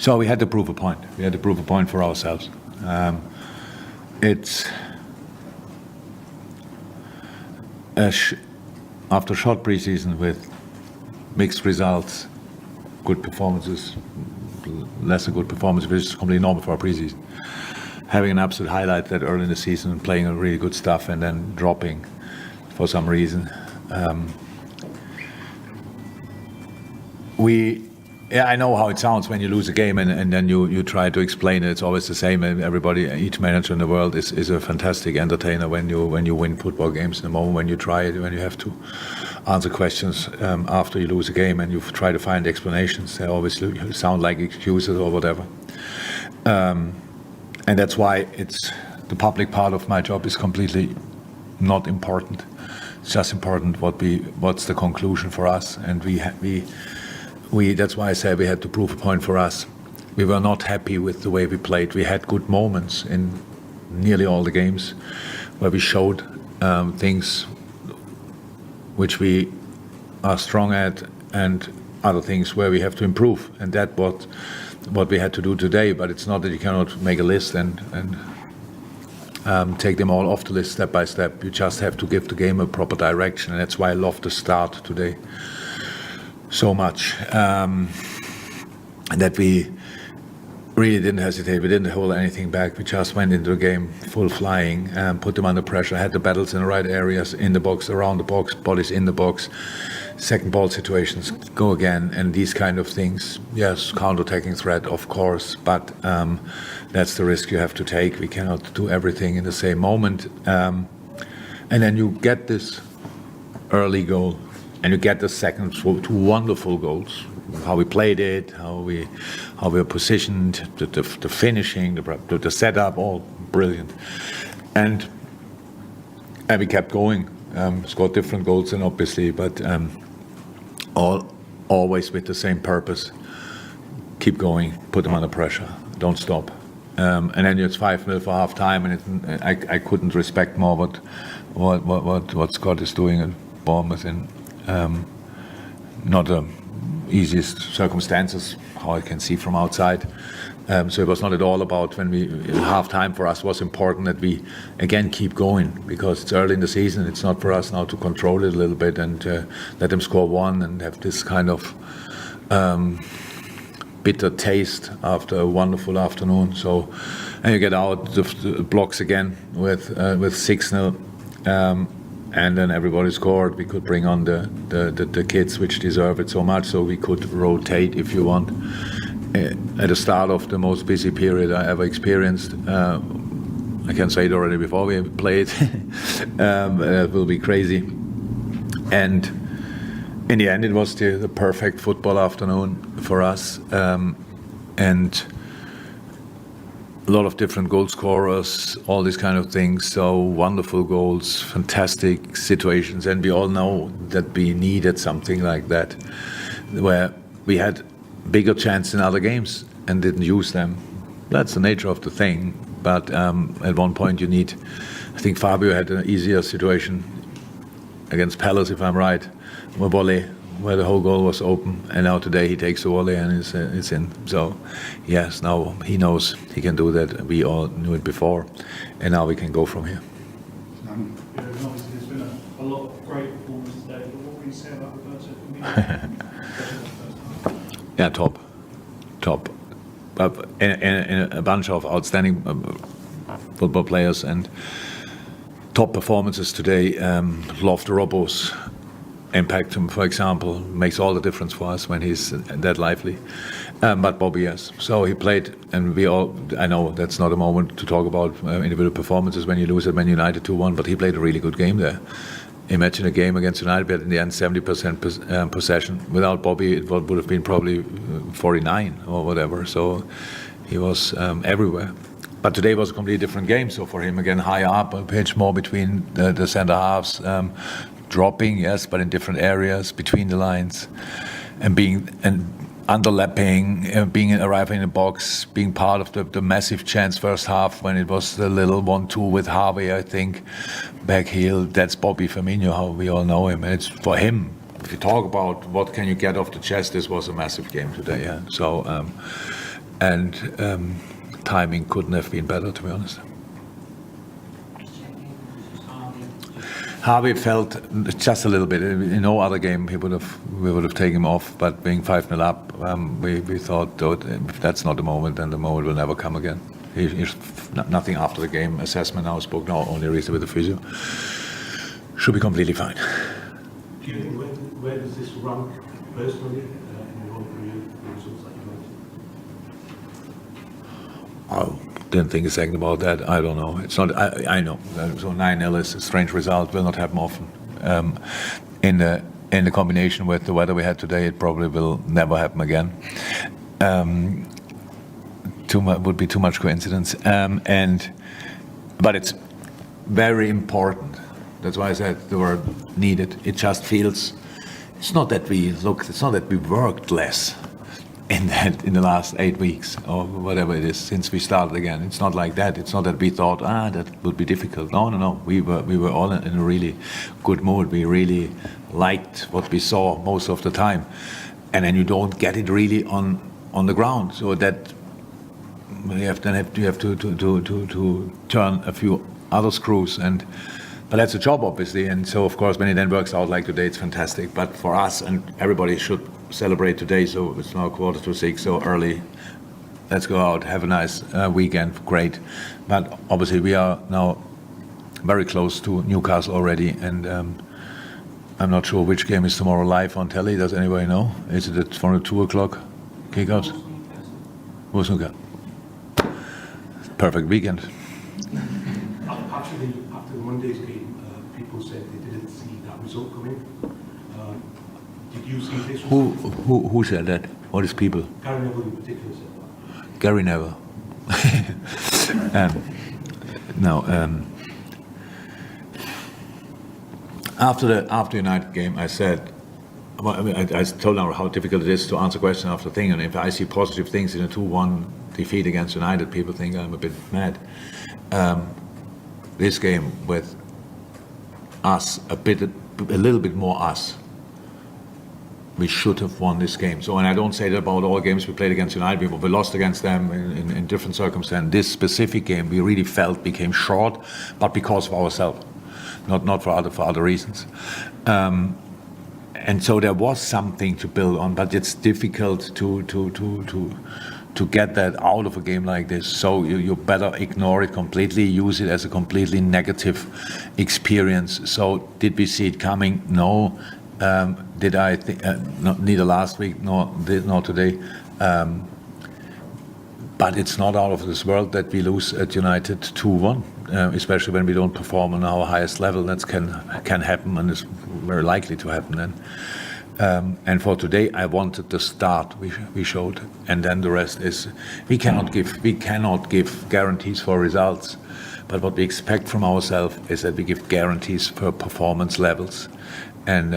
So we had to prove a point. We had to prove a point for ourselves. It's after short preseason with mixed results, good performances, lesser good performances, which is completely normal for our preseason. Having an absolute highlight that early in the season, playing really good stuff, and then dropping for some reason. I know how it sounds when you lose a game and then you try to explain it. It's always the same. Everybody, each manager in the world is a fantastic entertainer when you win football games. In the moment when you try it, when you have to answer questions after you lose a game and you try to find explanations, they always sound like excuses or whatever. And that's why the public part of my job is completely not important. It's just important what's the conclusion for us, and we that's why I say we had to prove a point for us. We were not happy with the way we played. We had good moments in nearly all the games where we showed things which we are strong at and other things where we have to improve. And that's what we had to do today. But it's not that you cannot make a list and take them all off the list step by step. You just have to give the game a proper direction. And that's why I love the start today so much, and that we really didn't hesitate. We didn't hold anything back. We just went into the game full flying, put them under pressure, had the battles in the right areas, in the box, around the box, bodies in the box, second ball situations, go again, and these kind of things. Yes, counter-attacking threat, of course, but that's the risk you have to take. We cannot do everything in the same moment. And then you get this early goal, and you get the second, two wonderful goals. How we played it, how we were positioned, the finishing, the setup, all brilliant. And we kept going. Scored different goals, and obviously, but always with the same purpose. Keep going, put them under pressure, don't stop. And then it's 5-0 for half time, and I couldn't respect more what Scott is doing at Bournemouth in not the easiest circumstances, how I can see from outside. So it was not at all about when half time for us was important that we again keep going, because it's early in the season. It's not for us now to control it a little bit and let them score one and have this kind of bitter taste after a wonderful afternoon. So, and you get out the blocks again with 6-0. And then everybody scored. We could bring on the kids which deserve it so much, so we could rotate if you want. At the start of the most busy period I ever experienced, I can say it already before we played, it will be crazy. And in the end it was the perfect football afternoon for us, and a lot of different goal scorers, all these kind of things. So wonderful goals, fantastic situations, and we all know that we needed something like that, where we had bigger chance in other games and didn't use them. That's the nature of the thing. But at one point I think Fabio had an easier situation against Palace, if I'm right, where the whole goal was open, and now today he takes a volley and it's in. So yes, now he knows he can do that. We all knew it before, and now we can go from here. Obviously there's been a lot of great performances today, but what can you say about Roberto? Yeah, top. And a bunch of outstanding football players and top performances today. Love the Robos. Impact him, for example, makes all the difference for us when he's that lively. But Bobby, yes. So he played, and I know that's not a moment to talk about individual performances when you lose at Man United 2-1, but he played a really good game there. Imagine a game against United, we had in the end 70% possession. Without Bobby, it would have been probably 49 or whatever. So he was everywhere. But today was a completely different game. So for him, again, higher up, a pitch more between the centre halves, dropping, yes, but in different areas between the lines, and underlapping, arriving in the box, being part of the massive chance first half when it was the little 1-2 with Harvey, I think, back heel. That's Bobby Firmino, how we all know him. And it's for him. If you talk about what can you get off the chest, this was a massive game today. Yeah. So and timing couldn't have been better, to be honest. Harvey felt just a little bit. In no other game we would have taken him off, but being 5-0 up, we thought, oh, if that's not the moment, then the moment will never come again. He's nothing after the game assessment now spoke now, only recently with the physio. Should be completely fine. Do you think where does this rank personally in your own career, the results that you made? I didn't think a second about that. I don't know. It's not. I know. So 9-0 is a strange result. Will not happen often. In the combination with the weather we had today, it probably will never happen again. Would be too much coincidence. But it's very important. That's why I said the word needed. It just feels. It's not that we worked less in the last 8 weeks or whatever it is since we started again. It's not like that. It's not that we thought that would be difficult. No. We were all in a really good mood. We really liked what we saw most of the time, and then you don't get it really on the ground. So that you have to turn a few other screws But that's a job, obviously, and so of course when it then works out like today, it's fantastic. But for us, and everybody should celebrate today, so it's now 5:45, so early. Let's go out, have a nice weekend, great. But obviously we are now very close to Newcastle already, and I'm not sure which game is tomorrow live on telly. Does anybody know? Is it for the 2 o'clock kickoffs? Who's Newcastle? Perfect weekend. Actually, after Monday's game, people said they didn't see that result coming. Did you see this? Who said that? What is people? Gary Neville in particular said that. Gary Neville. After the United game, I said, I told now how difficult it is to answer question after thing, and if I see positive things in a 2-1 defeat against United, people think I'm a bit mad. This game with us, a little bit more us, we should have won this game. So, and I don't say that about all games we played against United, we lost against them in different circumstances. This specific game, we really felt became short, but because of ourselves, not for other reasons. And so there was something to build on, but it's difficult to get that out of a game like this. So you better ignore it completely, use it as a completely negative experience. So did we see it coming? No. Did I think neither last week nor today? But it's not out of this world that we lose at United 2-1, especially when we don't perform on our highest level. That can happen, and is very likely to happen then. And for today, I wanted the start we showed, and then the rest is we cannot give guarantees for results, but what we expect from ourselves is that we give guarantees for performance levels, and